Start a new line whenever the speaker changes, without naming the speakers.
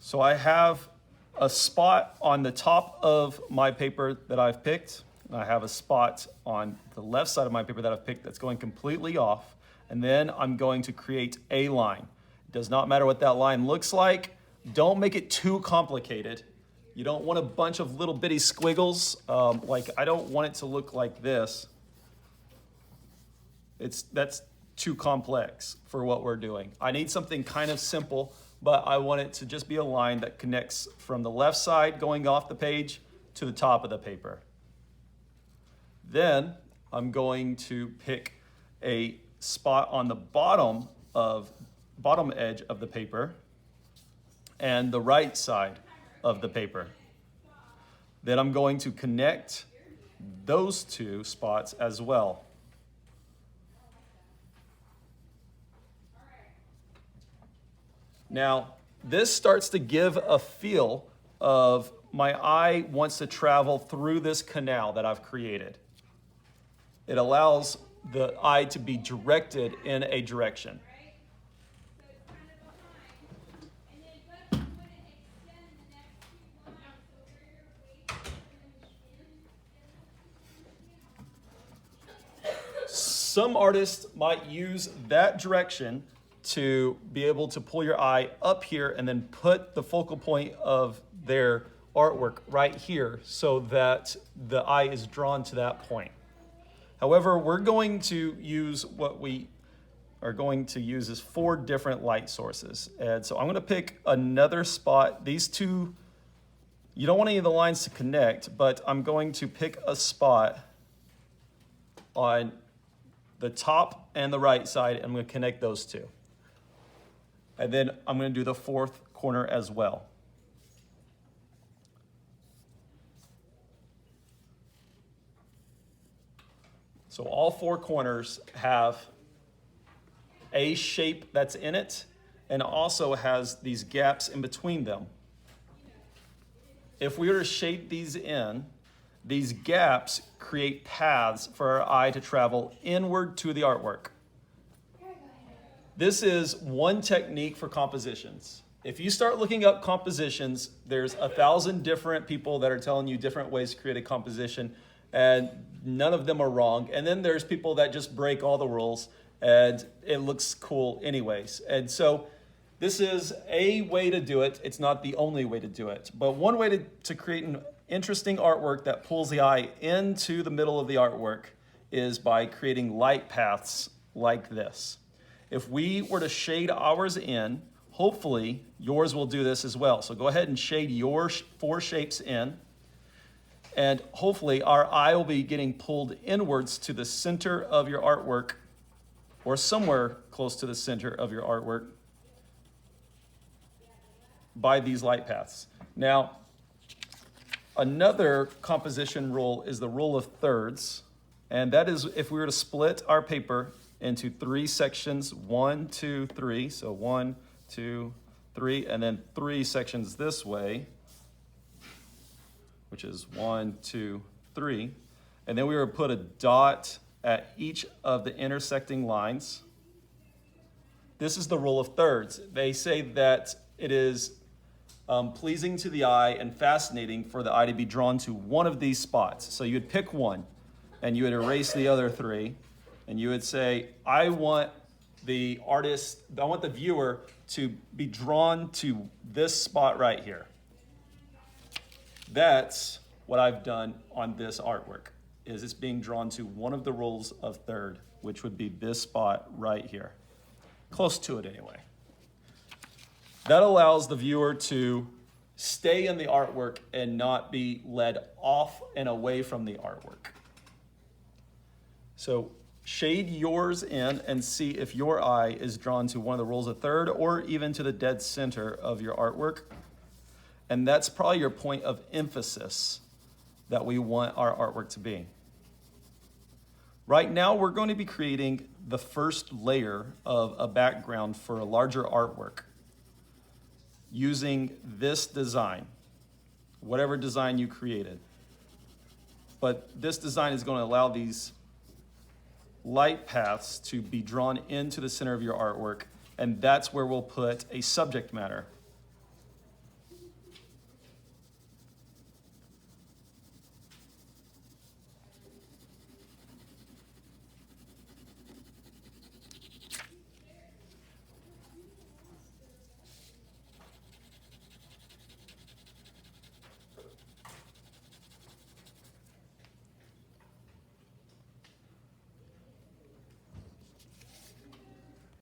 So I have a spot on the top of my paper that I've picked. I have a spot on the left side of my paper that I've picked that's going completely off. And then I'm going to create a line. It does not matter what that line looks like. Don't make it too complicated. You don't want a bunch of little bitty squiggles. Like I don't want it to look like this. That's too complex for what we're doing. I need something kind of simple, but I want it to just be a line that connects from the left side going off the page to the top of the paper. Then I'm going to pick a spot on the bottom edge of the paper and the right side of the paper. Then I'm going to connect those two spots as well. Now, this starts to give a feel of my eye wants to travel through this canal that I've created. It allows the eye to be directed in a direction. Some artists might use that direction to be able to pull your eye up here and then put the focal point of their artwork right here so that the eye is drawn to that point. However, we're going to use what we are going to use is 4 different light sources. And so I'm going to pick another spot. These two, you don't want any of the lines to connect, but I'm going to pick a spot on the top and the right side, and I'm going to connect those two. And then I'm going to do the 4th corner as well. So all 4 corners have a shape that's in it and also has these gaps in between them. If we were to shape these in, these gaps create paths for our eye to travel inward to the artwork. This is one technique for compositions. If you start looking up compositions, there's 1,000 different people that are telling you different ways to create a composition, and none of them are wrong. And then there's people that just break all the rules, and it looks cool anyways. And so this is a way to do it. It's not the only way to do it. But one way to create an interesting artwork that pulls the eye into the middle of the artwork is by creating light paths like this. If we were to shade ours in, hopefully yours will do this as well. So go ahead and shade your 4 shapes in, and hopefully our eye will be getting pulled inwards to the center of your artwork, or somewhere close to the center of your artwork, by these light paths. Now, another composition rule is the rule of thirds, and that is if we were to split our paper into 3 sections, 1, 2, 3. So 1, 2, 3, and then 3 sections this way, which is 1, 2, 3. And then we were to put a dot at each of the intersecting lines. This is the rule of thirds. They say that it is pleasing to the eye and fascinating for the eye to be drawn to one of these spots. So you would pick one, and you would erase the other 3. And you would say, I want the viewer to be drawn to this spot right here. That's what I've done on this artwork, is it's being drawn to one of the rules of third, which would be this spot right here. Close to it anyway. That allows the viewer to stay in the artwork and not be led off and away from the artwork. So shade yours in and see if your eye is drawn to one of the rules of third or even to the dead center of your artwork. And that's probably your point of emphasis that we want our artwork to be. Right now, we're going to be creating the first layer of a background for a larger artwork using this design, whatever design you created. But this design is going to allow these light paths to be drawn into the center of your artwork, and that's where we'll put a subject matter.